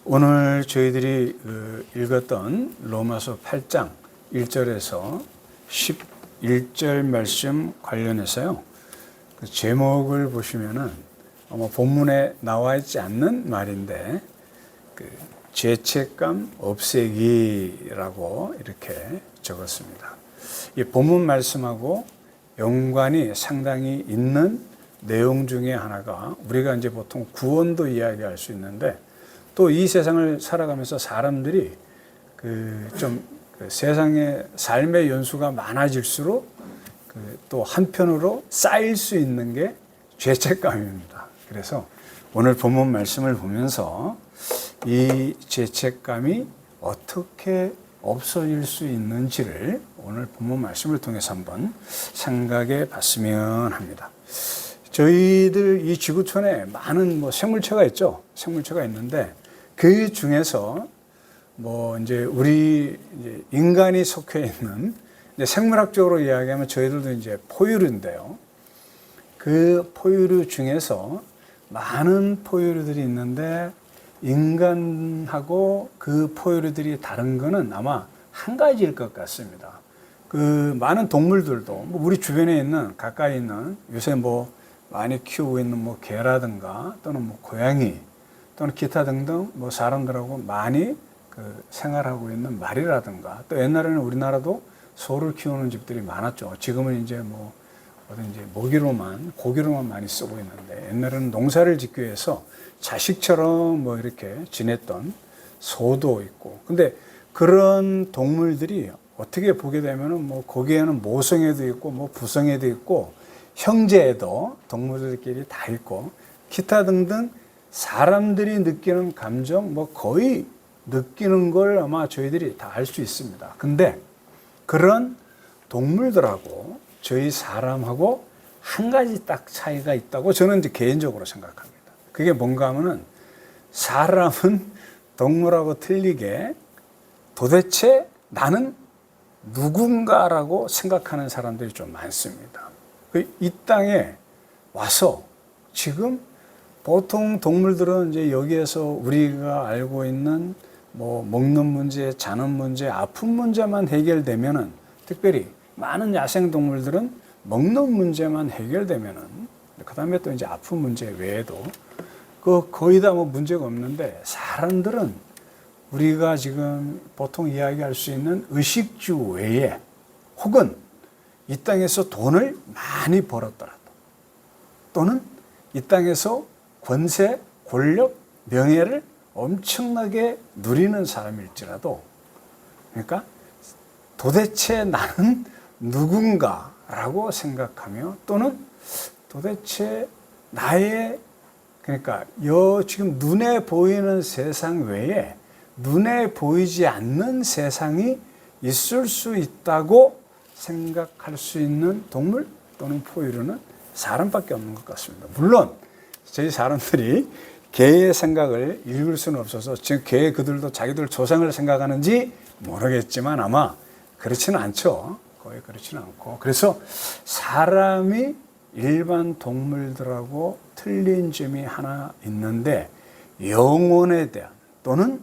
오늘 저희들이 읽었던 로마서 8장 1절에서 11절 말씀 관련해서요. 그 제목을 보시면은 아마 본문에 나와 있지 않는 말인데 그 죄책감 없애기라고 이렇게 적었습니다. 이 본문 말씀하고 연관이 상당히 있는 내용 중에 하나가 우리가 이제 보통 구원도 이야기할 수 있는데 또 이 세상을 살아가면서 사람들이 좀 세상의 삶의 연수가 많아질수록 또 한편으로 쌓일 수 있는 게 죄책감입니다. 그래서 오늘 본문 말씀을 보면서 이 죄책감이 어떻게 없어질 수 있는지를 오늘 본문 말씀을 통해서 한번 생각해 봤으면 합니다. 저희들 이 지구촌에 많은 생물체가 있죠. 생물체가 있는데 그 중에서 이제 우리 이제 인간이 속해 있는 이제 생물학적으로 이야기하면 저희들도 이제 포유류인데요. 그 포유류 중에서 많은 포유류들이 있는데 인간하고 그 포유류들이 다른 거는 아마 한 가지일 것 같습니다. 그 많은 동물들도 우리 주변에 있는 가까이 있는 요새 많이 키우고 있는 개라든가 또는 고양이 또는 기타 등등 사람들하고 많이 생활하고 있는 말이라든가 또 옛날에는 우리나라도 소를 키우는 집들이 많았죠. 지금은 이제 고기로만 많이 쓰고 있는데 옛날에는 농사를 짓기 위해서 자식처럼 이렇게 지냈던 소도 있고 근데 그런 동물들이 어떻게 보게 되면은 거기에는 모성애도 있고 부성애도 있고 형제애도 동물들끼리 다 있고 기타 등등 사람들이 느끼는 감정 거의 느끼는 걸 아마 저희들이 다 알 수 있습니다. 근데 그런 동물들하고 저희 사람하고 한 가지 딱 차이가 있다고 저는 이제 개인적으로 생각합니다. 그게 뭔가 하면은 사람은 동물하고 틀리게 도대체 나는 누군가라고 생각하는 사람들이 좀 많습니다. 이 땅에 와서 지금 보통 동물들은 이제 여기에서 우리가 알고 있는 먹는 문제, 자는 문제, 아픈 문제만 해결되면은 특별히 많은 야생 동물들은 먹는 문제만 해결되면은 그 다음에 또 이제 아픈 문제 외에도 거의 다 문제가 없는데 사람들은 우리가 지금 보통 이야기할 수 있는 의식주 외에 혹은 이 땅에서 돈을 많이 벌었더라도 또는 이 땅에서 권세, 권력, 명예를 엄청나게 누리는 사람일지라도 그러니까 도대체 나는 누군가라고 생각하며 또는 도대체 나의 그러니까 지금 눈에 보이는 세상 외에 눈에 보이지 않는 세상이 있을 수 있다고 생각할 수 있는 동물 또는 포유류는 사람밖에 없는 것 같습니다. 물론 저희 사람들이 개의 생각을 읽을 수는 없어서 지금 개 그들도 자기들 조상을 생각하는지 모르겠지만 아마 그렇지는 않죠. 거의 그렇지는 않고 그래서 사람이 일반 동물들하고 틀린 점이 하나 있는데 영혼에 대한 또는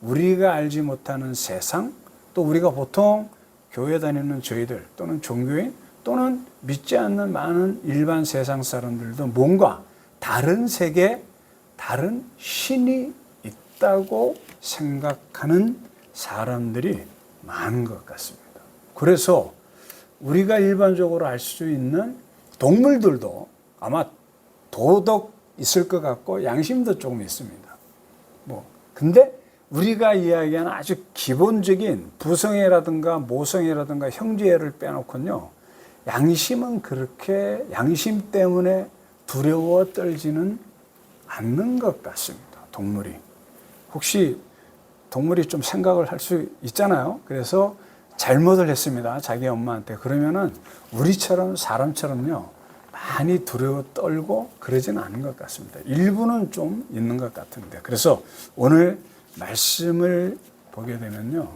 우리가 알지 못하는 세상 또 우리가 보통 교회 다니는 저희들 또는 종교인 또는 믿지 않는 많은 일반 세상 사람들도 뭔가 다른 세계, 다른 신이 있다고 생각하는 사람들이 많은 것 같습니다. 그래서 우리가 일반적으로 알 수 있는 동물들도 아마 도덕 있을 것 같고 양심도 조금 있습니다. 근데 우리가 이야기하는 아주 기본적인 부성애라든가 모성애라든가 형제애를 빼놓고는요, 양심은 그렇게 양심 때문에 두려워 떨지는 않는 것 같습니다. 동물이. 혹시 동물이 좀 생각을 할 수 있잖아요. 그래서 잘못을 했습니다. 자기 엄마한테. 그러면은 우리처럼 사람처럼요, 많이 두려워 떨고 그러지는 않은 것 같습니다. 일부는 좀 있는 것 같은데. 그래서 오늘 말씀을 보게 되면요,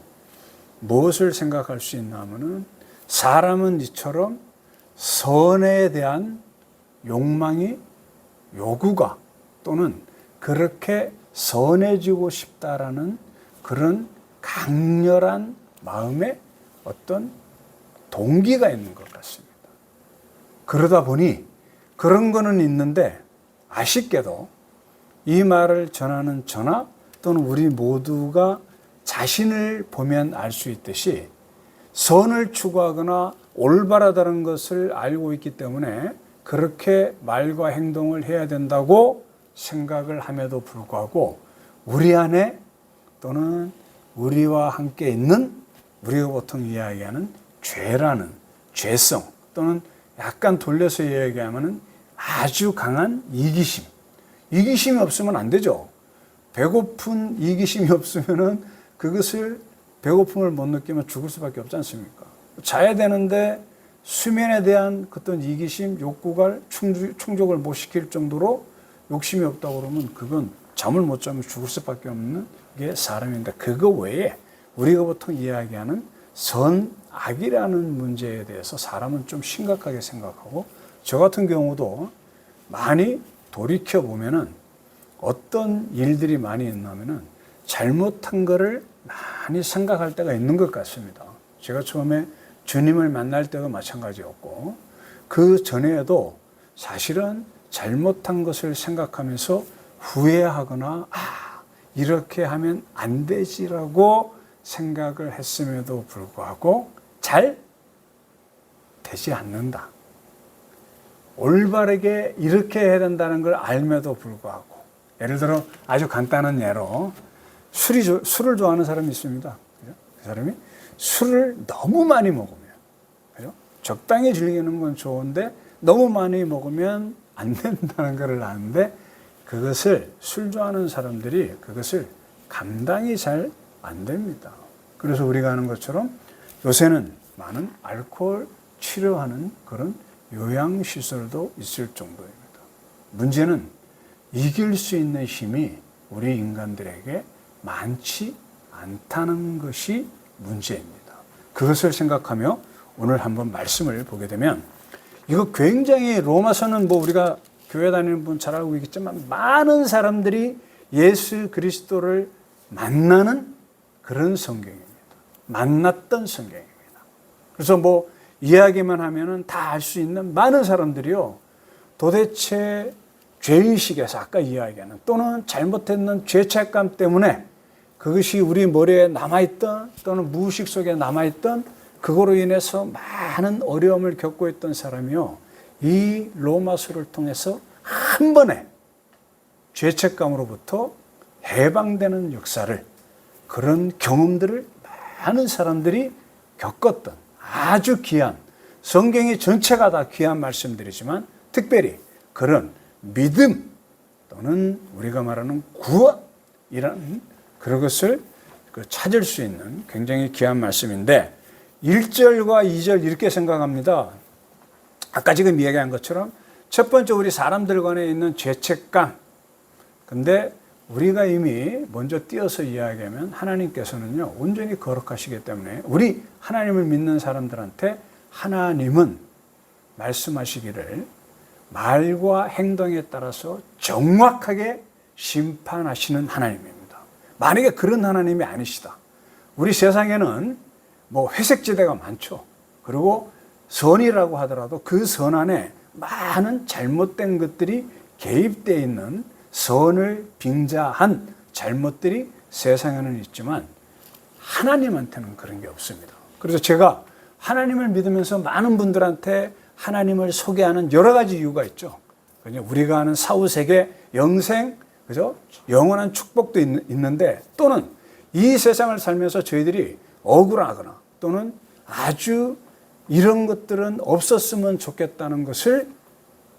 무엇을 생각할 수 있나 하면은 사람은 이처럼 선에 대한 욕망이 요구가 또는 그렇게 선해지고 싶다라는 그런 강렬한 마음의 어떤 동기가 있는 것 같습니다. 그러다 보니 그런 거는 있는데 아쉽게도 이 말을 전하는 저나 또는 우리 모두가 자신을 보면 알 수 있듯이 선을 추구하거나 올바르다는 것을 알고 있기 때문에 그렇게 말과 행동을 해야 된다고 생각을 함에도 불구하고 우리 안에 또는 우리와 함께 있는 우리가 보통 이야기하는 죄라는 죄성 또는 약간 돌려서 이야기하면 아주 강한 이기심. 이기심이 없으면 안 되죠. 배고픈 이기심이 없으면은 그것을 배고픔을 못 느끼면 죽을 수밖에 없지 않습니까? 자야 되는데 수면에 대한 어떤 이기심, 욕구가 충족을 못 시킬 정도로 욕심이 없다고 그러면 그건 잠을 못 자면 죽을 수밖에 없는 게 사람인데 그거 외에 우리가 보통 이야기하는 선악이라는 문제에 대해서 사람은 좀 심각하게 생각하고 저 같은 경우도 많이 돌이켜보면은 어떤 일들이 많이 있냐면은 잘못한 거를 많이 생각할 때가 있는 것 같습니다. 제가 처음에 주님을 만날 때도 마찬가지였고 그 전에도 사실은 잘못한 것을 생각하면서 후회하거나 이렇게 하면 안 되지라고 생각을 했음에도 불구하고 잘 되지 않는다. 올바르게 이렇게 해야 된다는 걸 알면도 불구하고 예를 들어 아주 간단한 예로 술을 좋아하는 사람이 있습니다. 그 사람이 술을 너무 많이 먹으면 적당히 즐기는 건 좋은데 너무 많이 먹으면 안 된다는 걸 아는데 그것을 술 좋아하는 사람들이 그것을 감당이 잘 안 됩니다. 그래서 우리가 아는 것처럼 요새는 많은 알코올 치료하는 그런 요양시설도 있을 정도입니다. 문제는 이길 수 있는 힘이 우리 인간들에게 많지 않다는 것이 문제입니다. 그것을 생각하며 오늘 한번 말씀을 보게 되면 이거 굉장히 로마서는 우리가 교회 다니는 분 잘 알고 있겠지만 많은 사람들이 예수 그리스도를 만나는 그런 성경입니다. 만났던 성경입니다. 그래서 이야기만 하면은 다 알 수 있는 많은 사람들이요. 도대체 죄의식에서 아까 이야기하는 또는 잘못했는 죄책감 때문에 그것이 우리 머리에 남아있던 또는 무의식 속에 남아있던 그거로 인해서 많은 어려움을 겪고 있던 사람이요. 이 로마서를 통해서 한 번에 죄책감으로부터 해방되는 역사를 그런 경험들을 많은 사람들이 겪었던 아주 귀한 성경이 전체가 다 귀한 말씀들이지만 특별히 그런 믿음 또는 우리가 말하는 구원이라는 그런 것을 찾을 수 있는 굉장히 귀한 말씀인데 1절과 2절 이렇게 생각합니다. 아까 지금 이야기한 것처럼 첫 번째 우리 사람들 간에 있는 죄책감. 근데 우리가 이미 먼저 띄어서 이야기하면 하나님께서는요 온전히 거룩하시기 때문에 우리 하나님을 믿는 사람들한테 하나님은 말씀하시기를 말과 행동에 따라서 정확하게 심판하시는 하나님입니다. 만약에 그런 하나님이 아니시다. 우리 세상에는 회색지대가 많죠. 그리고 선이라고 하더라도 그 선 안에 많은 잘못된 것들이 개입되어 있는 선을 빙자한 잘못들이 세상에는 있지만 하나님한테는 그런 게 없습니다. 그래서 제가 하나님을 믿으면서 많은 분들한테 하나님을 소개하는 여러 가지 이유가 있죠. 우리가 아는 사후세계, 영생, 그죠? 영원한 축복도 있는데 또는 이 세상을 살면서 저희들이 억울하거나 또는 아주 이런 것들은 없었으면 좋겠다는 것을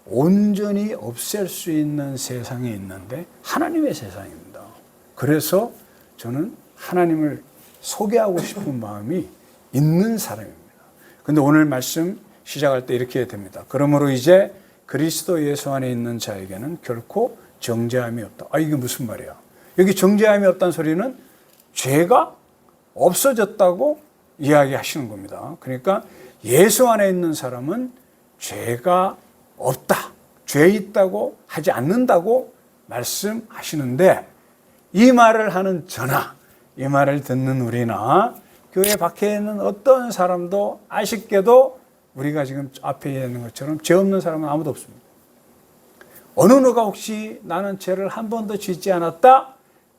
온전히 없앨 수 있는 세상이 있는데 하나님의 세상입니다. 그래서 저는 하나님을 소개하고 싶은 마음이 있는 사람입니다. 근데 오늘 말씀 시작할 때 이렇게 됩니다. 그러므로 이제 그리스도 예수 안에 있는 자에게는 결코 정죄함이 없다. 이게 무슨 말이야? 여기 정죄함이 없다는 소리는 죄가 없어졌다고 이야기하시는 겁니다. 그러니까 예수 안에 있는 사람은 죄가 없다. 죄 있다고 하지 않는다고 말씀하시는데 이 말을 하는 저나 이 말을 듣는 우리나 교회 밖에 있는 어떤 사람도 아쉽게도 우리가 지금 앞에 있는 것처럼 죄 없는 사람은 아무도 없습니다. 어느 누가 혹시 나는 죄를 한 번도 짓지 않았다?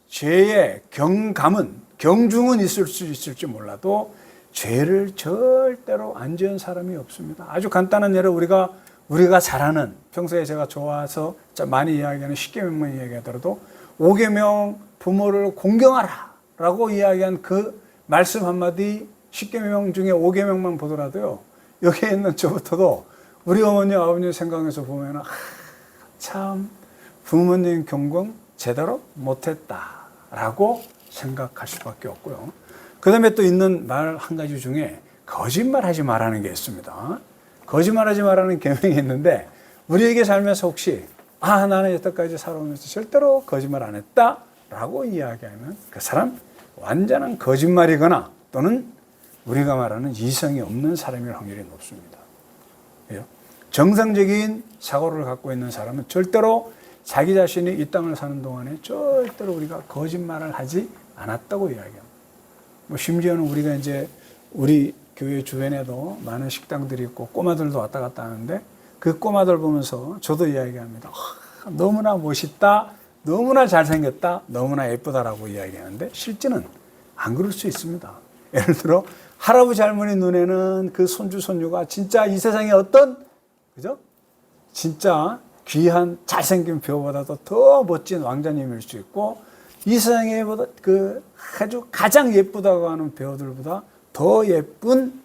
죄의 경중은 있을 수 있을지 몰라도 죄를 절대로 안 지은 사람이 없습니다. 아주 간단한 예를 우리가 잘 아는, 평소에 제가 좋아서 많이 이야기하는 십계명만 이야기하더라도 5계명 부모를 공경하라 라고 이야기한 그 말씀 한마디, 십계명 중에 5계명만 보더라도요, 여기에 있는 저부터도 우리 어머니 아버님 생각해서 보면 참 부모님 경공 제대로 못했다 라고 생각할 수밖에 없고요. 그 다음에 또 있는 말 한 가지 중에 거짓말하지 말라는 게 있습니다. 거짓말하지 말라는 계명이 있는데 우리에게 살면서 혹시 나는 여태까지 살아오면서 절대로 거짓말 안 했다 라고 이야기하면 그 사람 완전한 거짓말이거나 또는 우리가 말하는 이성이 없는 사람일 확률이 높습니다. 정상적인 사고를 갖고 있는 사람은 절대로 자기 자신이 이 땅을 사는 동안에 절대로 우리가 거짓말을 하지 않았다고 이야기합니다. 심지어는 우리가 이제 우리 교회 주변에도 많은 식당들이 있고 꼬마들도 왔다 갔다 하는데 그 꼬마들 보면서 저도 이야기합니다. 너무나 멋있다, 너무나 잘생겼다, 너무나 예쁘다라고 이야기하는데 실제는 안 그럴 수 있습니다. 예를 들어 할아버지 할머니 눈에는 그 손주 손녀가 진짜 이 세상에 어떤 그죠? 진짜 귀한 잘생긴 배우보다도 더 멋진 왕자님일 수 있고 이 세상에 그 아주 가장 예쁘다고 하는 배우들보다 더 예쁜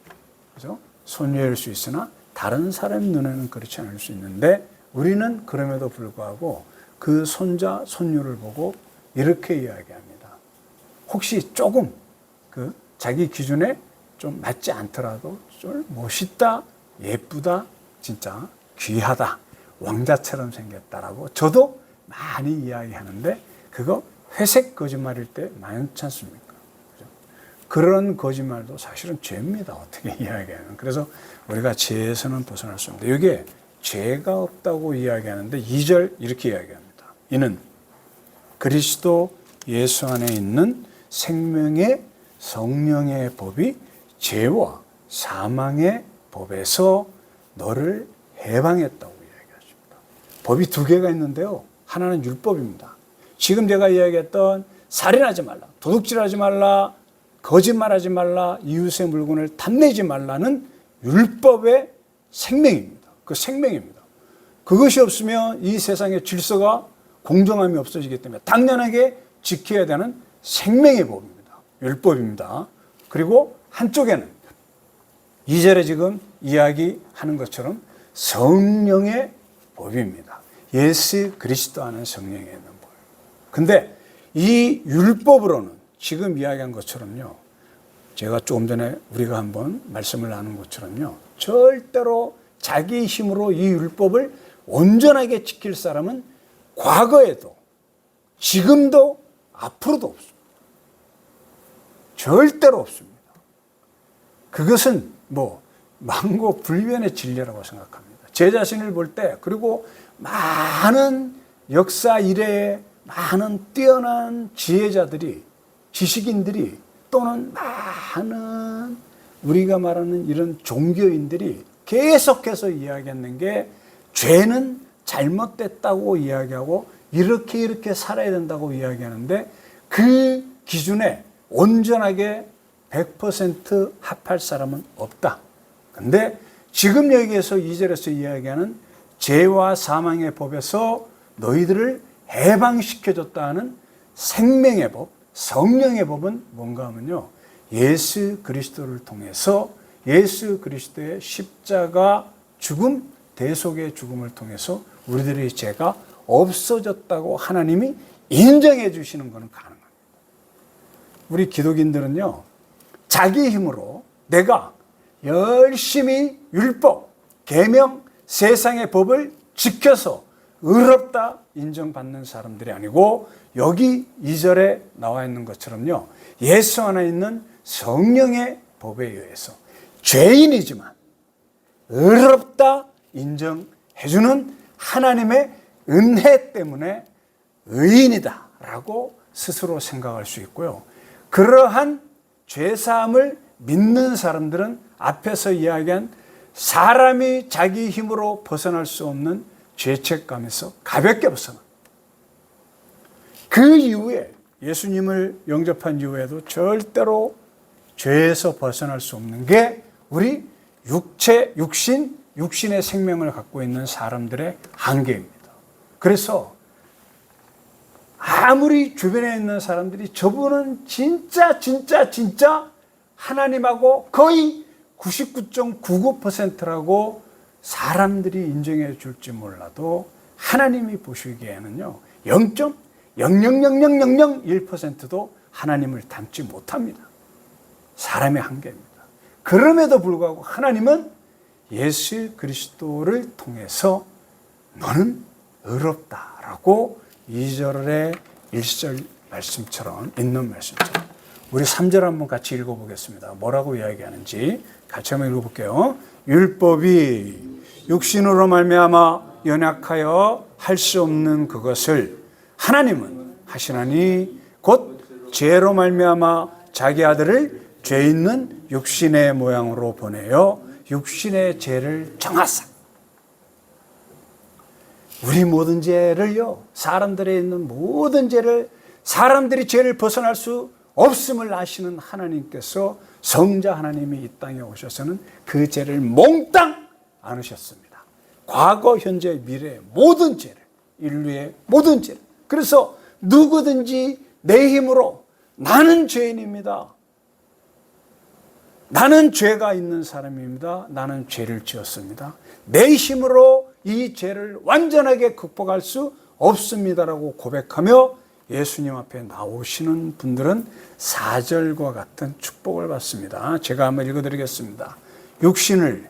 그죠? 손녀일 수 있으나 다른 사람 눈에는 그렇지 않을 수 있는데 우리는 그럼에도 불구하고 그 손자 손녀를 보고 이렇게 이야기합니다. 혹시 조금 그 자기 기준에 좀 맞지 않더라도 좀 멋있다, 예쁘다, 진짜 귀하다, 왕자처럼 생겼다라고 저도 많이 이야기하는데 그거 회색 거짓말일 때 많지 않습니까? 그죠? 그런 거짓말도 사실은 죄입니다. 어떻게 이야기하면. 그래서 우리가 죄에서는 벗어날 수 없는데 여기에 죄가 없다고 이야기하는데 2절 이렇게 이야기합니다. 이는 그리스도 예수 안에 있는 생명의 성령의 법이 죄와 사망의 법에서 너를 해방했다고 이야기하십니다. 법이 2개가 있는데요. 하나는 율법입니다. 지금 제가 이야기했던 살인하지 말라, 도둑질하지 말라, 거짓말하지 말라, 이웃의 물건을 탐내지 말라는 율법의 생명입니다. 그 생명입니다. 그것이 없으면 이 세상의 질서가 공정함이 없어지기 때문에 당연하게 지켜야 되는 생명의 법입니다. 율법입니다. 그리고 한쪽에는 2절에 지금 이야기하는 것처럼 성령의 법입니다. 예수 그리스도 안에 성령이 있는 법. 근데 이 율법으로는 지금 이야기한 것처럼요. 제가 조금 전에 우리가 한번 말씀을 나눈 것처럼요. 절대로 자기 힘으로 이 율법을 온전하게 지킬 사람은 과거에도 지금도 앞으로도 없습니다. 절대로 없습니다. 그것은 만고불변의 진리라고 생각합니다. 제 자신을 볼 때 그리고 많은 역사 이래에 많은 뛰어난 지혜자들이 지식인들이 또는 많은 우리가 말하는 이런 종교인들이 계속해서 이야기하는 게 죄는 잘못됐다고 이야기하고 이렇게 살아야 된다고 이야기하는데 그 기준에 온전하게 100% 합할 사람은 없다. 근데 지금 여기에서 2절에서 이야기하는 죄와 사망의 법에서 너희들을 해방시켜줬다는 생명의 법, 성령의 법은 뭔가 하면요. 예수 그리스도를 통해서 예수 그리스도의 십자가 죽음, 대속의 죽음을 통해서 우리들의 죄가 없어졌다고 하나님이 인정해 주시는 것은 가능합니다. 우리 기독인들은요. 자기 힘으로 내가 열심히 율법, 계명, 세상의 법을 지켜서 의롭다 인정받는 사람들이 아니고 여기 2절에 나와 있는 것처럼요. 예수 안에 있는 성령의 법에 의해서 죄인이지만 의롭다 인정해주는 하나님의 은혜 때문에 의인이다 라고 스스로 생각할 수 있고요. 그러한 죄사함을 믿는 사람들은 앞에서 이야기한 사람이 자기 힘으로 벗어날 수 없는 죄책감에서 가볍게 벗어나. 그 이후에 예수님을 영접한 이후에도 절대로 죄에서 벗어날 수 없는 게 우리 육신의 생명을 갖고 있는 사람들의 한계입니다. 그래서 아무리 주변에 있는 사람들이 저분은 진짜 하나님하고 거의 99.99%라고 사람들이 인정해 줄지 몰라도 하나님이 보시기에는요 0.0000001%도 하나님을 닮지 못합니다. 사람의 한계입니다. 그럼에도 불구하고 하나님은 예수 그리스도를 통해서 너는 의롭다라고 2절의 1절 말씀처럼 있는 말씀처럼 우리 3절 한번 같이 읽어보겠습니다. 뭐라고 이야기하는지 같이 한번 읽어볼게요. 율법이 육신으로 말미암아 연약하여 할 수 없는 그것을 하나님은 하시나니 곧 죄로 말미암아 자기 아들을 죄 있는 육신의 모양으로 보내어 육신의 죄를 정하사. 우리 모든 죄를요, 사람들에 있는 모든 죄를, 사람들이 죄를 벗어날 수 없음을 아시는 하나님께서 성자 하나님이 이 땅에 오셔서는 그 죄를 몽땅 안으셨습니다. 과거, 현재, 미래의 모든 죄를, 인류의 모든 죄를. 그래서 누구든지 내 힘으로 나는 죄인입니다. 나는 죄가 있는 사람입니다. 나는 죄를 지었습니다. 내 힘으로 이 죄를 완전하게 극복할 수 없습니다라고 고백하며 예수님 앞에 나오시는 분들은 4절과 같은 축복을 받습니다. 제가 한번 읽어드리겠습니다. 육신을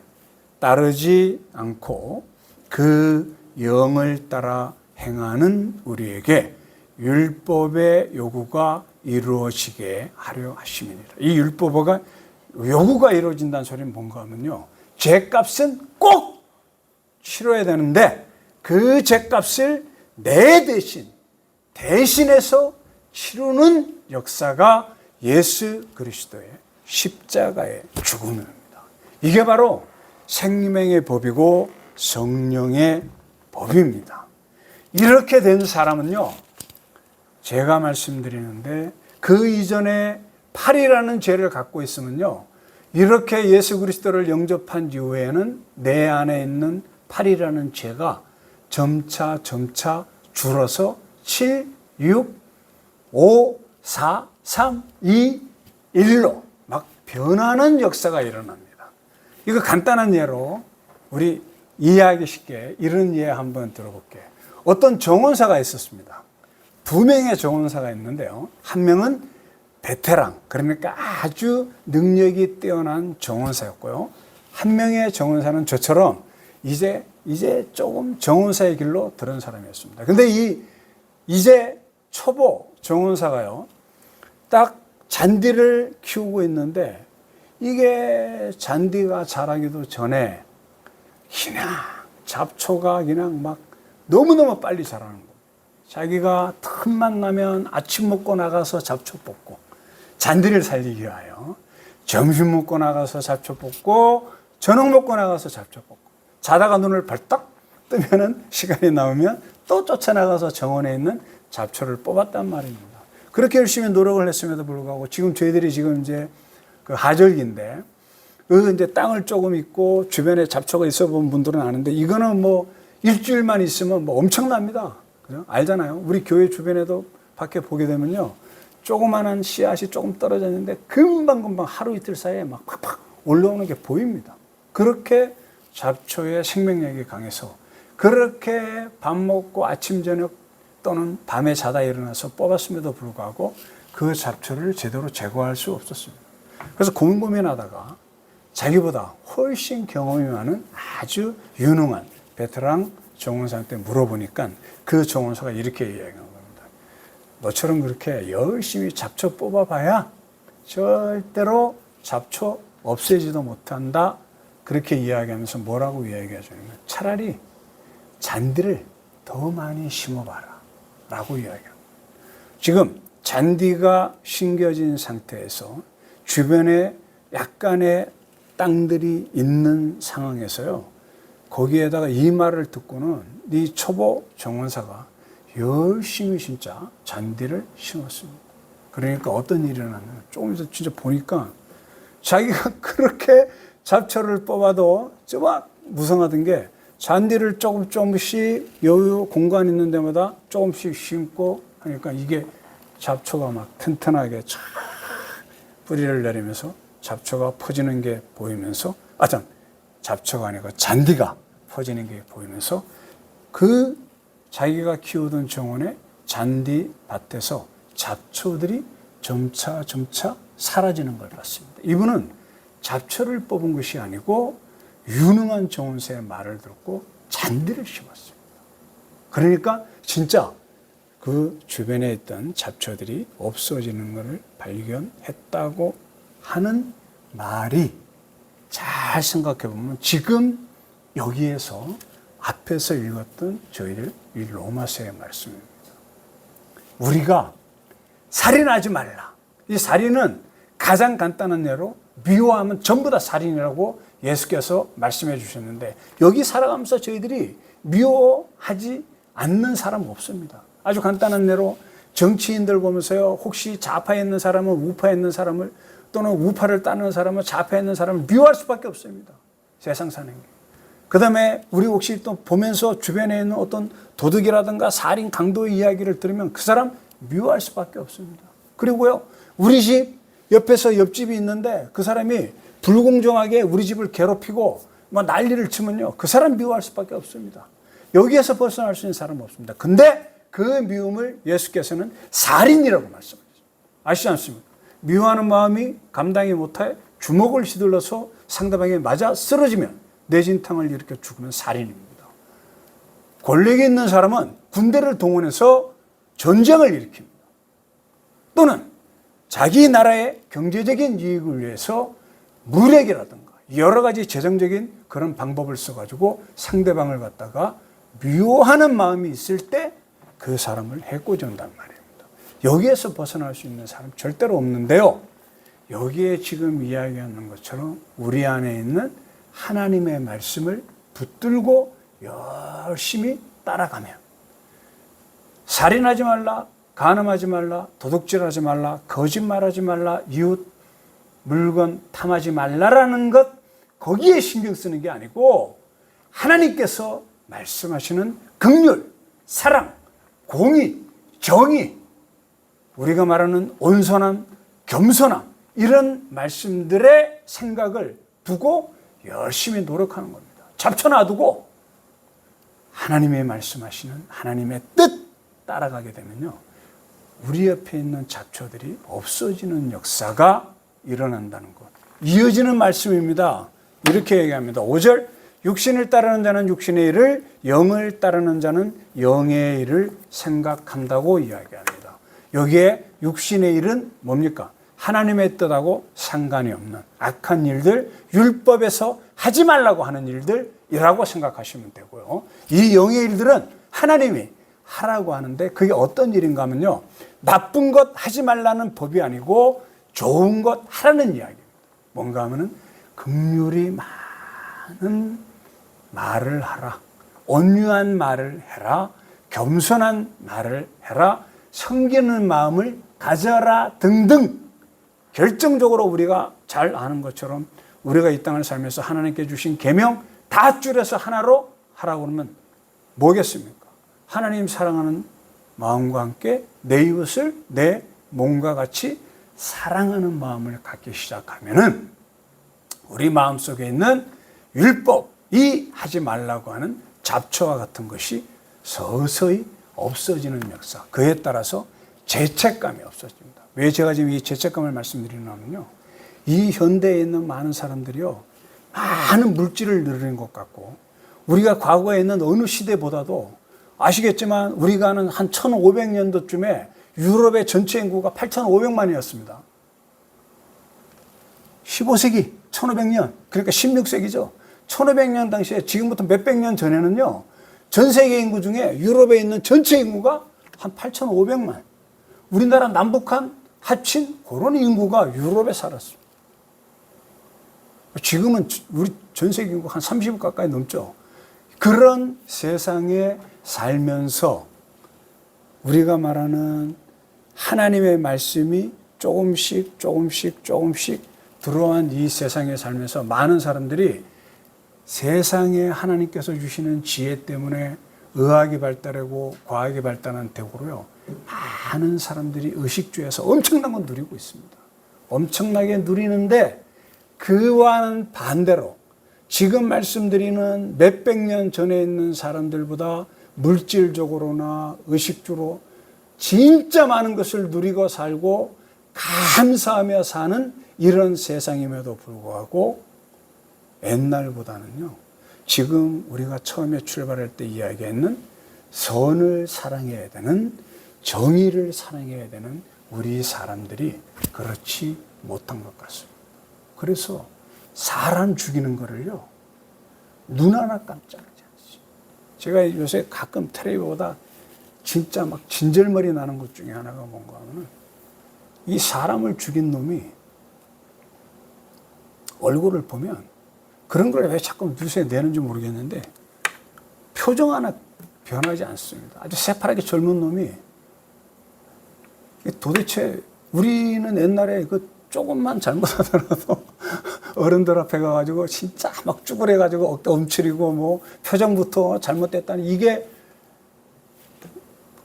따르지 않고 그 영을 따라 행하는 우리에게 율법의 요구가 이루어지게 하려 하심이니라. 이 율법의 요구가 이루어진다는 소리는 뭔가 하면요, 죄값은 꼭 치러야 되는데 그 죄값을 내 대신해서 치르는 역사가 예수 그리스도의 십자가의 죽음입니다. 이게 바로 생명의 법이고 성령의 법입니다. 이렇게 된 사람은요, 제가 말씀드리는데 그 이전에 8이라는 죄를 갖고 있으면요, 이렇게 예수 그리스도를 영접한 이후에는 내 안에 있는 8이라는 죄가 점차 줄어서 7, 6, 5, 4, 3, 2, 1로 막 변하는 역사가 일어납니다. 이거 간단한 예로 우리 이해하기 쉽게 이런 예 한번 들어볼게요. 어떤 정원사가 있었습니다. 2명의 정원사가 있는데요. 한 명은 베테랑, 그러니까 아주 능력이 뛰어난 정원사였고요. 한 명의 정원사는 저처럼 이제 조금 정원사의 길로 들은 사람이었습니다. 근데 이제 초보 정원사가요, 딱 잔디를 키우고 있는데 이게 잔디가 자라기도 전에 그냥 잡초가 그냥 막 너무너무 빨리 자라는 거예요. 자기가 틈만 나면 아침 먹고 나가서 잡초 뽑고, 잔디를 살리기 위하여 점심 먹고 나가서 잡초 뽑고, 저녁 먹고 나가서 잡초 뽑고, 자다가 눈을 벌떡 뜨면은 시간이 나오면 또 쫓아나가서 정원에 있는 잡초를 뽑았단 말입니다. 그렇게 열심히 노력을 했음에도 불구하고 지금 저희들이 지금 이제 그 하절기인데 이제 땅을 조금 있고 주변에 잡초가 있어 본 분들은 아는데 이거는 뭐 일주일만 있으면 뭐 엄청납니다. 그죠? 알잖아요. 우리 교회 주변에도 밖에 보게 되면요, 조그마한 씨앗이 조금 떨어져 있는데 금방 하루 이틀 사이에 막 팍팍 올라오는 게 보입니다. 그렇게 잡초의 생명력이 강해서 그렇게 밥 먹고 아침 저녁 또는 밤에 자다 일어나서 뽑았음에도 불구하고 그 잡초를 제대로 제거할 수 없었습니다. 그래서 고민하다가 자기보다 훨씬 경험이 많은 아주 유능한 베테랑 정원사한테 물어보니까 그 정원사가 이렇게 이야기하는 겁니다. 너처럼 그렇게 열심히 잡초 뽑아봐야 절대로 잡초 없애지도 못한다. 그렇게 이야기하면서 뭐라고 이야기하냐면 차라리 잔디를 더 많이 심어봐라 라고 이야기합니다. 지금 잔디가 심겨진 상태에서 주변에 약간의 땅들이 있는 상황에서요, 거기에다가 이 말을 듣고는 이 초보 정원사가 열심히 진짜 잔디를 심었습니다. 그러니까 어떤 일이 일어나면 조금 더 진짜 보니까 자기가 그렇게 잡초를 뽑아도 막 무성하던 게 잔디를 조금씩 여유 공간 있는 데마다 조금씩 심고 하니까 이게 잡초가 막 튼튼하게 쫙 뿌리를 내리면서 잡초가 퍼지는 게 보이면서, 잡초가 아니고 잔디가 퍼지는 게 보이면서 그 자기가 키우던 정원의 잔디밭에서 잡초들이 점차 사라지는 걸 봤습니다. 이분은 잡초를 뽑은 것이 아니고 유능한 정원사의 말을 듣고 잔디를 심었습니다. 그러니까 진짜 그 주변에 있던 잡초들이 없어지는 것을 발견했다고 하는 말이, 잘 생각해 보면 지금 여기에서 앞에서 읽었던 저희들 이 로마서의 말씀입니다. 우리가 살인하지 말라. 이 살인은 가장 간단한 예로 미워하면 전부 다 살인이라고 예수께서 말씀해 주셨는데, 여기 살아가면서 저희들이 미워하지 않는 사람 없습니다. 아주 간단한 예로 정치인들 보면서요, 혹시 좌파에 있는 사람은 우파에 있는 사람을, 또는 우파를 따르는 사람은 좌파에 있는 사람을 미워할 수밖에 없습니다. 세상 사는 게. 그 다음에 우리 혹시 또 보면서 주변에 있는 어떤 도둑이라든가 살인 강도의 이야기를 들으면 그 사람 미워할 수밖에 없습니다. 그리고요, 우리 집 옆에서 옆집이 있는데 그 사람이 불공정하게 우리 집을 괴롭히고 막 난리를 치면요, 그 사람 미워할 수밖에 없습니다. 여기에서 벗어날 수 있는 사람은 없습니다. 근데 그 미움을 예수께서는 살인이라고 말씀하셨어요. 아시지 않습니까? 미워하는 마음이 감당이 못해 주먹을 휘둘러서 상대방에 맞아 쓰러지면, 뇌진탕을 일으켜 죽으면 살인입니다. 권력이 있는 사람은 군대를 동원해서 전쟁을 일으킵니다. 또는 자기 나라의 경제적인 이익을 위해서 무력이라든가 여러 가지 재정적인 그런 방법을 써가지고 상대방을 갖다가 미워하는 마음이 있을 때 그 사람을 해코지 한단 말입니다. 여기에서 벗어날 수 있는 사람 절대로 없는데요, 여기에 지금 이야기하는 것처럼 우리 안에 있는 하나님의 말씀을 붙들고 열심히 따라가면, 살인하지 말라, 간음하지 말라, 도둑질하지 말라, 거짓말하지 말라, 이웃 물건 탐하지 말라라는 것, 거기에 신경 쓰는 게 아니고 하나님께서 말씀하시는 긍휼, 사랑, 공의, 정의, 우리가 말하는 온선함, 겸손함, 이런 말씀들의 생각을 두고 열심히 노력하는 겁니다. 잡초 놔두고 하나님의 말씀하시는 하나님의 뜻 따라가게 되면요, 우리 옆에 있는 잡초들이 없어지는 역사가 일어난다는 것. 이어지는 말씀입니다. 이렇게 얘기합니다. 5절, 육신을 따르는 자는 육신의 일을, 영을 따르는 자는 영의 일을 생각한다고 이야기합니다. 여기에 육신의 일은 뭡니까? 하나님의 뜻하고 상관이 없는 악한 일들, 율법에서 하지 말라고 하는 일들이라고 생각하시면 되고요. 이 영의 일들은 하나님이 하라고 하는데, 그게 어떤 일인가 하면요, 나쁜 것 하지 말라는 법이 아니고 좋은 것 하라는 이야기입니다. 뭔가 하면은 긍휼이 많은 말을 하라, 온유한 말을 해라, 겸손한 말을 해라, 섬기는 마음을 가져라 등등, 결정적으로 우리가 잘 아는 것처럼 우리가 이 땅을 살면서 하나님께 주신 계명 다 줄여서 하나로 하라고 그러면 뭐겠습니까? 하나님 사랑하는 마음과 함께 내 이웃을 내 몸과 같이 사랑하는 마음을 갖기 시작하면은 우리 마음속에 있는 율법이 하지 말라고 하는 잡초와 같은 것이 서서히 없어지는 역사, 그에 따라서 죄책감이 없어집니다. 왜 제가 지금 이 죄책감을 말씀드리냐면요, 이 현대에 있는 많은 사람들이요, 많은 물질을 누리는 것 같고, 우리가 과거에 있는 어느 시대보다도 아시겠지만 우리가 아는 한 1500년도쯤에 유럽의 전체 인구가 8500만이었습니다. 15세기, 1500년, 그러니까 16세기죠. 1500년 당시에, 지금부터 몇백 년 전에는요, 전 세계 인구 중에 유럽에 있는 전체 인구가 한 8500만. 우리나라 남북한 합친 그런 인구가 유럽에 살았습니다. 지금은 우리 전 세계 인구 한 30억 가까이 넘죠. 그런 세상에 살면서 우리가 말하는 하나님의 말씀이 조금씩 들어온 이 세상에 살면서 많은 사람들이 세상에 하나님께서 주시는 지혜 때문에 의학이 발달하고 과학이 발달한 대고로요, 많은 사람들이 의식주에서 엄청난 건 누리고 있습니다. 엄청나게 누리는데 그와는 반대로 지금 말씀드리는 몇백 년 전에 있는 사람들보다 물질적으로나 의식주로 진짜 많은 것을 누리고 살고 감사하며 사는 이런 세상임에도 불구하고 옛날보다는요, 지금 우리가 처음에 출발할 때 이야기했는 선을 사랑해야 되는, 정의를 사랑해야 되는 우리 사람들이 그렇지 못한 것 같습니다. 그래서 사람 죽이는 거를요, 눈 하나 깜짝하지 않습니다. 제가 요새 가끔 텔레비보다 진짜 막 진절머리 나는 것 중에 하나가 뭔가 하면은, 이 사람을 죽인 놈이 얼굴을 보면, 그런 걸 왜 자꾸 뉴스에 내는지 모르겠는데 표정 하나 변하지 않습니다. 아주 새파랗게 젊은 놈이, 도대체 우리는 옛날에 그 조금만 잘못하더라도 어른들 앞에 가가지고 진짜 막 쭈그려가지고 어깨 움츠리고 뭐 표정부터 잘못됐다니, 이게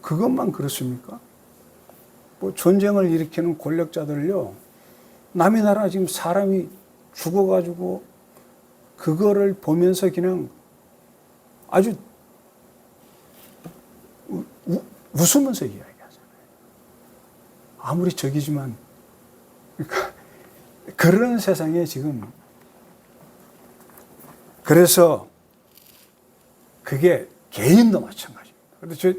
그것만 그렇습니까? 뭐 전쟁을 일으키는 권력자들요, 남의 나라 지금 사람이 죽어가지고 그거를 보면서 그냥 아주 웃으면서 이야기하잖아요. 아무리 적이지만. 그러니까 그런 세상에 지금, 그래서 그게 개인도 마찬가지입니다. 그래서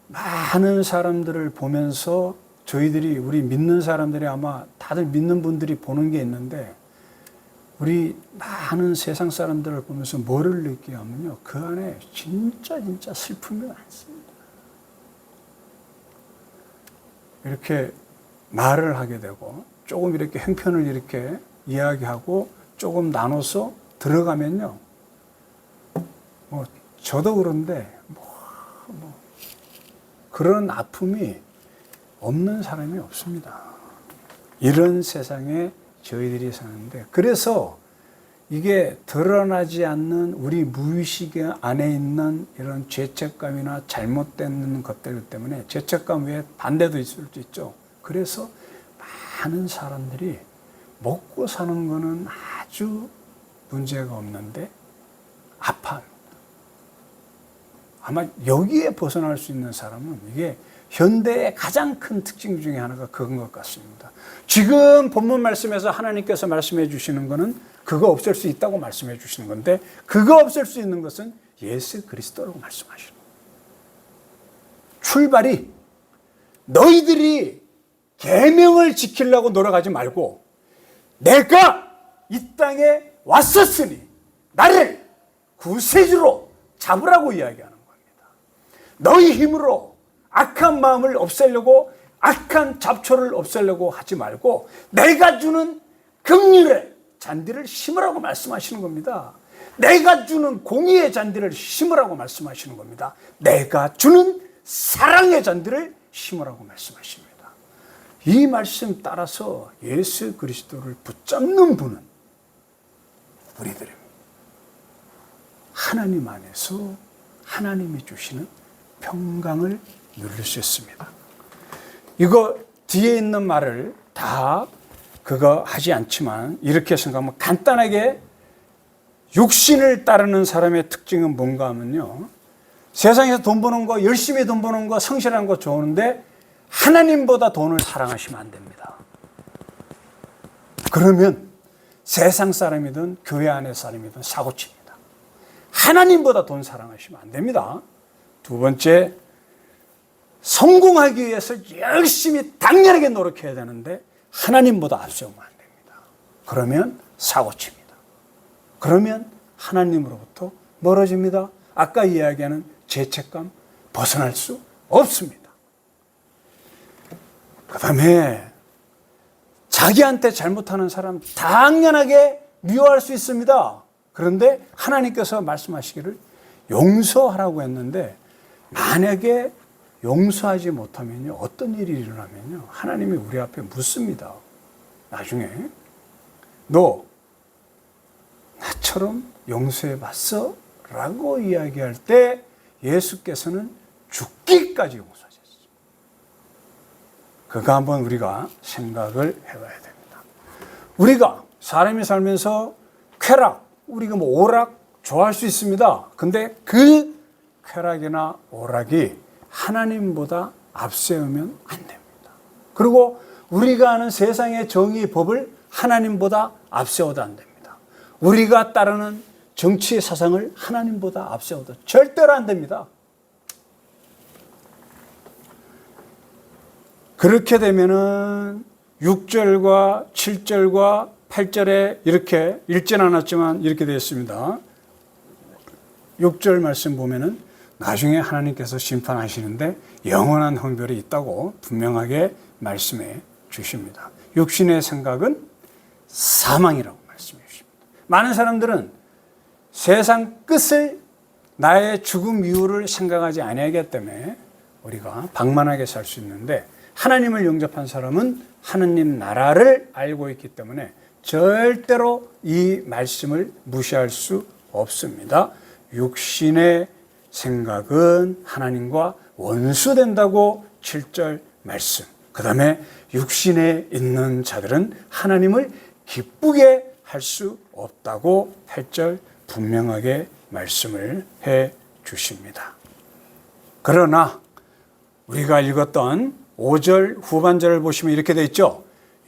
많은 사람들을 보면서 저희들이, 우리 믿는 사람들이, 아마 다들 믿는 분들이 보는 게 있는데, 우리 많은 세상 사람들을 보면서 뭐를 느끼게 하면요, 그 안에 진짜 슬픔이 많습니다. 이렇게 말을 하게 되고 조금 이렇게 형편을 이렇게 이야기하고 조금 나눠서 들어가면요, 뭐 저도 그런데 그런 아픔이 없는 사람이 없습니다. 이런 세상에 저희들이 사는데, 그래서 이게 드러나지 않는 우리 무의식 안에 있는 이런 죄책감이나 잘못된 것들 때문에, 죄책감 외에 반대도 있을 수 있죠. 그래서 많은 사람들이 먹고 사는 거는 아주 문제가 없는데 아파합니다. 아마 여기에 벗어날 수 있는 사람은, 이게 현대의 가장 큰 특징 중에 하나가 그건 것 같습니다. 지금 본문 말씀에서 하나님께서 말씀해 주시는 것은 그거 없앨 수 있다고 말씀해 주시는 건데, 그거 없앨 수 있는 것은 예수 그리스도라고 말씀하시는 거예요. 출발이 너희들이 계명을 지키려고 노력하지 말고, 내가 이 땅에 왔었으니 나를 구세주로 잡으라고 이야기하는 겁니다. 너희 힘으로 악한 마음을 없애려고, 악한 잡초를 없애려고 하지 말고 내가 주는 긍휼의 잔디를 심으라고 말씀하시는 겁니다. 내가 주는 공의의 잔디를 심으라고 말씀하시는 겁니다. 내가 주는 사랑의 잔디를 심으라고 말씀하십니다. 이 말씀 따라서 예수 그리스도를 붙잡는 분은 우리들입니다. 하나님 안에서 하나님이 주시는 평강을 누릴 수 있습니다. 이거 뒤에 있는 말을 다 그거 하지 않지만 이렇게 생각하면, 간단하게 육신을 따르는 사람의 특징은 뭔가 하면요, 세상에서 돈 버는 거, 열심히 돈 버는 거, 성실한 거 좋은데 하나님보다 돈을 사랑하시면 안 됩니다. 그러면 세상 사람이든 교회 안의 사람이든 사고칩니다. 하나님보다 돈 사랑하시면 안 됩니다. 두 번째, 성공하기 위해서 열심히 당연하게 노력해야 되는데 하나님보다 앞세우면 안 됩니다. 그러면 사고칩니다. 그러면 하나님으로부터 멀어집니다. 아까 이야기하는 죄책감 벗어날 수 없습니다. 그 다음에 자기한테 잘못하는 사람 당연하게 미워할 수 있습니다. 그런데 하나님께서 말씀하시기를 용서하라고 했는데 만약에 용서하지 못하면요, 어떤 일이 일어나면요, 하나님이 우리 앞에 묻습니다. 나중에 너 나처럼 용서해 봤어? 라고 이야기할 때 예수께서는 죽기까지 용서하셨어요. 그거 한번 우리가 생각을 해봐야 됩니다. 우리가 사람이 살면서 쾌락, 우리가 뭐 오락 좋아할 수 있습니다. 근데 그 쾌락이나 오락이 하나님보다 앞세우면 안 됩니다. 그리고 우리가 아는 세상의 정의 법을 하나님보다 앞세워도 안 됩니다. 우리가 따르는 정치의 사상을 하나님보다 앞세워도 절대로 안 됩니다. 그렇게 되면은 6절과 7절과 8절에 이렇게 읽진 않았지만 이렇게 되어 있습니다. 6절 말씀 보면은 나중에 하나님께서 심판하시는데 영원한 흥별이 있다고 분명하게 말씀해 주십니다. 육신의 생각은 사망이라고 말씀해 주십니다. 많은 사람들은 세상 끝을 나의 죽음 이후를 생각하지 아니하기 때문에 우리가 방만하게 살 수 있는데 하나님을 영접한 사람은 하느님 나라를 알고 있기 때문에 절대로 이 말씀을 무시할 수 없습니다. 육신의 생각은 하나님과 원수된다고 7절 말씀. 그 다음에 육신에 있는 자들은 하나님을 기쁘게 할 수 없다고 8절 분명하게 말씀을 해 주십니다. 그러나 우리가 읽었던 5절 후반절을 보시면 이렇게 되어 있죠.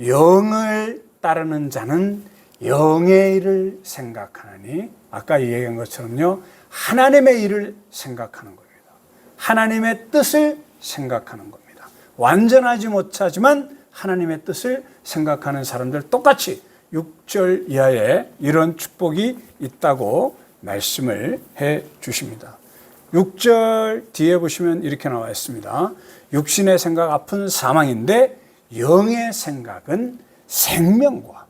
영을 따르는 자는 영의 일을 생각하나니, 아까 얘기한 것처럼요, 하나님의 일을 생각하는 겁니다. 하나님의 뜻을 생각하는 겁니다. 완전하지 못하지만 하나님의 뜻을 생각하는 사람들 똑같이 6절 이하에 이런 축복이 있다고 말씀을 해 주십니다. 6절 뒤에 보시면 이렇게 나와 있습니다. 육신의 생각 앞은 사망인데 영의 생각은 생명과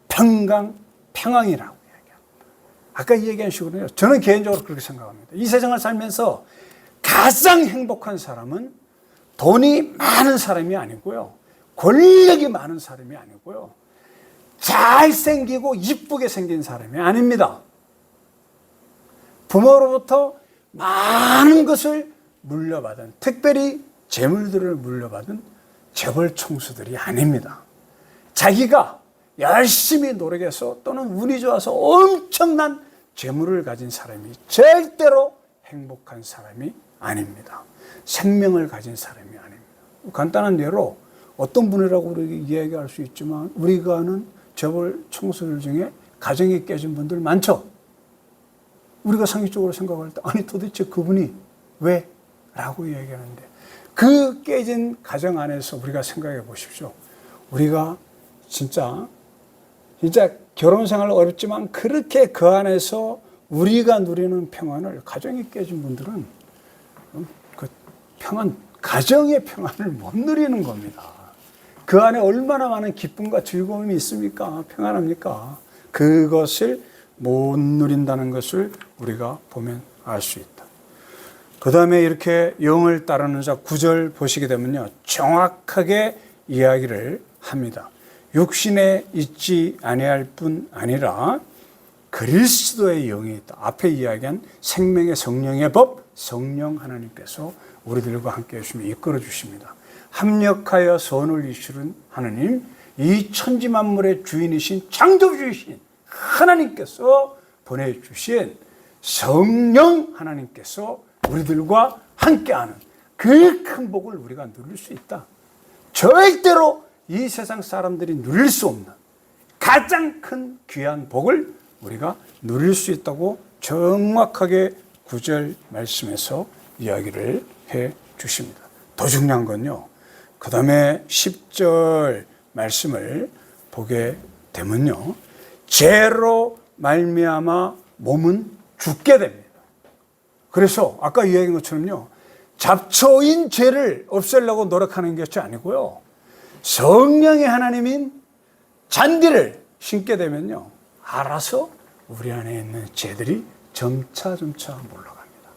평강이라고 이야기합니다. 아까 이 얘기한 식으로요. 저는 개인적으로 그렇게 생각합니다. 이 세상을 살면서 가장 행복한 사람은 돈이 많은 사람이 아니고요. 권력이 많은 사람이 아니고요. 잘생기고 이쁘게 생긴 사람이 아닙니다. 부모로부터 많은 것을 물려받은, 특별히 재물들을 물려받은 재벌 총수들이 아닙니다. 자기가 열심히 노력해서 또는 운이 좋아서 엄청난 재물을 가진 사람이 절대로 행복한 사람이 아닙니다. 생명을 가진 사람이 아닙니다. 간단한 예로 어떤 분이라고 우리가 이야기할 수 있지만 우리가 아는 재벌 총수들 중에 가정이 깨진 분들 많죠. 우리가 상식적으로 생각할 때 아니 도대체 그분이 왜? 라고 이야기하는데 그 깨진 가정 안에서 우리가 생각해 보십시오. 우리가 진짜 결혼 생활 어렵지만 그렇게 그 안에서 우리가 누리는 평안을, 가정이 깨진 분들은 그 평안, 가정의 평안을 못 누리는 겁니다. 그 안에 얼마나 많은 기쁨과 즐거움이 있습니까? 평안합니까? 그것을 못 누린다는 것을 우리가 보면 알 수 있다. 그 다음에 이렇게 영을 따르는 자 9절 보시게 되면요, 정확하게 이야기를 합니다. 육신에 있지 아니할 뿐 아니라 그리스도의 영이 있다. 앞에 이야기한 생명의 성령의 법, 성령 하나님께서 우리들과 함께 해주시며 이끌어 주십니다. 합력하여 선을 이루는 하나님, 이 천지 만물의 주인이신 창조주이신 하나님께서 보내주신 성령 하나님께서 우리들과 함께하는 그 큰 복을 우리가 누릴 수 있다. 절대로 이 세상 사람들이 누릴 수 없는 가장 큰 귀한 복을 우리가 누릴 수 있다고 정확하게 9절 말씀에서 이야기를 해 주십니다. 더 중요한 건요, 그 다음에 10절 말씀을 보게 되면요, 죄로 말미암아 몸은 죽게 됩니다. 그래서 아까 이야기한 것처럼요, 잡초인 죄를 없애려고 노력하는 것이 아니고요, 성령의 하나님인 잔디를 심게 되면요, 알아서 우리 안에 있는 죄들이 점차 몰러갑니다.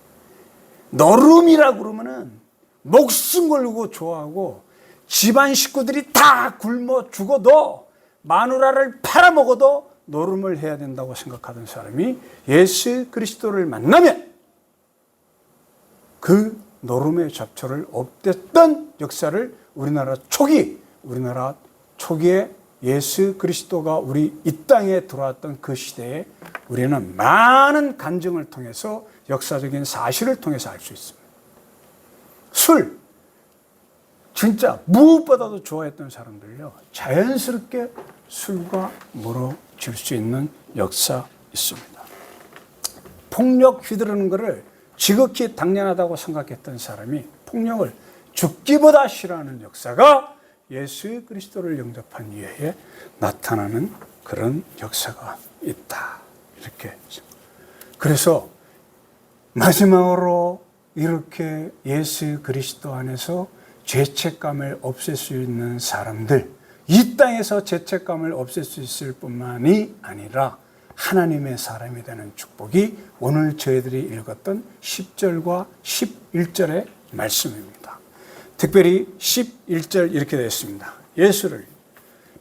노름이라고 그러면은 목숨 걸고 좋아하고 집안 식구들이 다 굶어 죽어도 마누라를 팔아먹어도 노름을 해야 된다고 생각하던 사람이 예수 그리스도를 만나면 그 노름의 잡초를 없앴던 역사를 우리나라 초기에 예수 그리스도가 우리 이 땅에 들어왔던 그 시대에 우리는 많은 간증을 통해서 역사적인 사실을 통해서 알 수 있습니다. 술, 진짜 무엇보다도 좋아했던 사람들요, 자연스럽게 술과 멀어질 수 있는 역사 있습니다. 폭력 휘두르는 것을 지극히 당연하다고 생각했던 사람이 폭력을 죽기보다 싫어하는 역사가 예수 그리스도를 영접한 이후에 나타나는 그런 역사가 있다. 이렇게. 그래서 마지막으로 이렇게 예수 그리스도 안에서 죄책감을 없앨 수 있는 사람들, 이 땅에서 죄책감을 없앨 수 있을 뿐만이 아니라 하나님의 사람이 되는 축복이 오늘 저희들이 읽었던 10절과 11절의 말씀입니다. 특별히 11절 이렇게 되어 있습니다. 예수를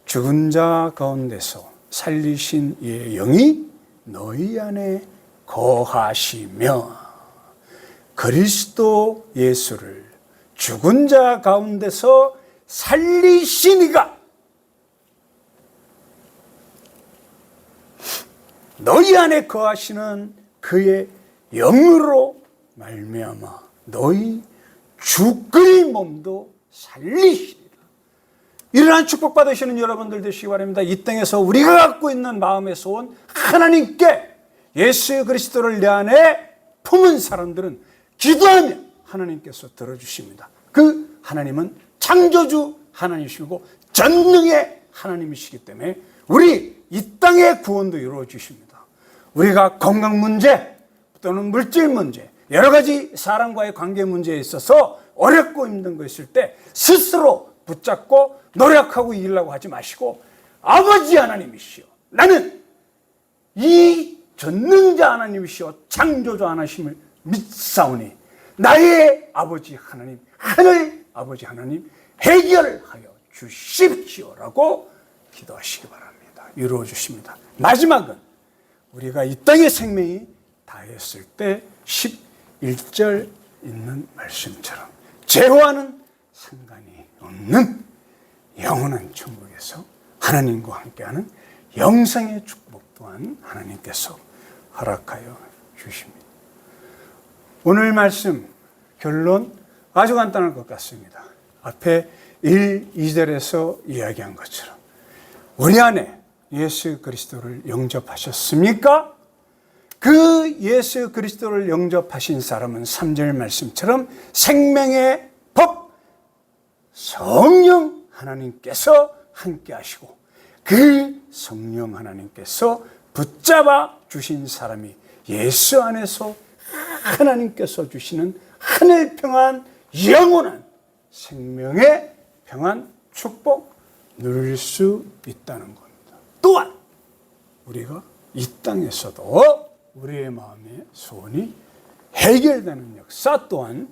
죽은 자 가운데서 살리신 이의 영이 너희 안에 거하시며, 그리스도 예수를 죽은 자 가운데서 살리시니가 너희 안에 거하시는 그의 영으로 말미암아 너희 죽으리 몸도 살리시리라. 이러한 축복 받으시는 여러분들 되시기 바랍니다. 이 땅에서 우리가 갖고 있는 마음의 소원, 하나님께 예수 그리스도를 내 안에 품은 사람들은 기도하면 하나님께서 들어주십니다. 그 하나님은 창조주 하나님이시고 전능의 하나님이시기 때문에 우리 이 땅의 구원도 이루어주십니다. 우리가 건강 문제 또는 물질 문제, 여러 가지 사람과의 관계 문제에 있어서 어렵고 힘든 거 있을 때 스스로 붙잡고 노력하고 이기려고 하지 마시고, 아버지 하나님이시여, 나는 이 전능자 하나님이시여 창조주 하나님을 믿사오니 나의 아버지 하나님, 하늘 아버지 하나님 해결하여 주십시오라고 기도하시기 바랍니다. 이루어 주십니다. 마지막은 우리가 이 땅의 생명이 다했을 때 11절 있는 말씀처럼 죄와는 상관이 없는 영원한 천국에서 하나님과 함께하는 영생의 축복 또한 하나님께서 허락하여 주십니다. 오늘 말씀 결론 아주 간단할 것 같습니다. 앞에 1, 2절에서 이야기한 것처럼 우리 안에 예수 그리스도를 영접하셨습니까? 그 예수 그리스도를 영접하신 사람은 3절 말씀처럼 생명의 법, 성령 하나님께서 함께 하시고 그 성령 하나님께서 붙잡아 주신 사람이 예수 안에서 하나님께서 주시는 하늘 평안, 영원한 생명의 평안, 축복 누릴 수 있다는 겁니다. 또한 우리가 이 땅에서도 우리의 마음의 소원이 해결되는 역사 또한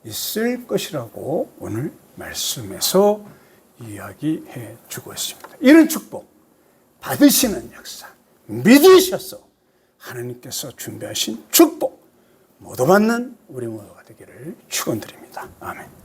있을 것이라고 오늘 말씀에서 이야기해 주고 있습니다. 이런 축복 받으시는 역사 믿으셔서 하나님께서 준비하신 축복 모두 받는 우리 모두가 되기를 축원드립니다. 아멘.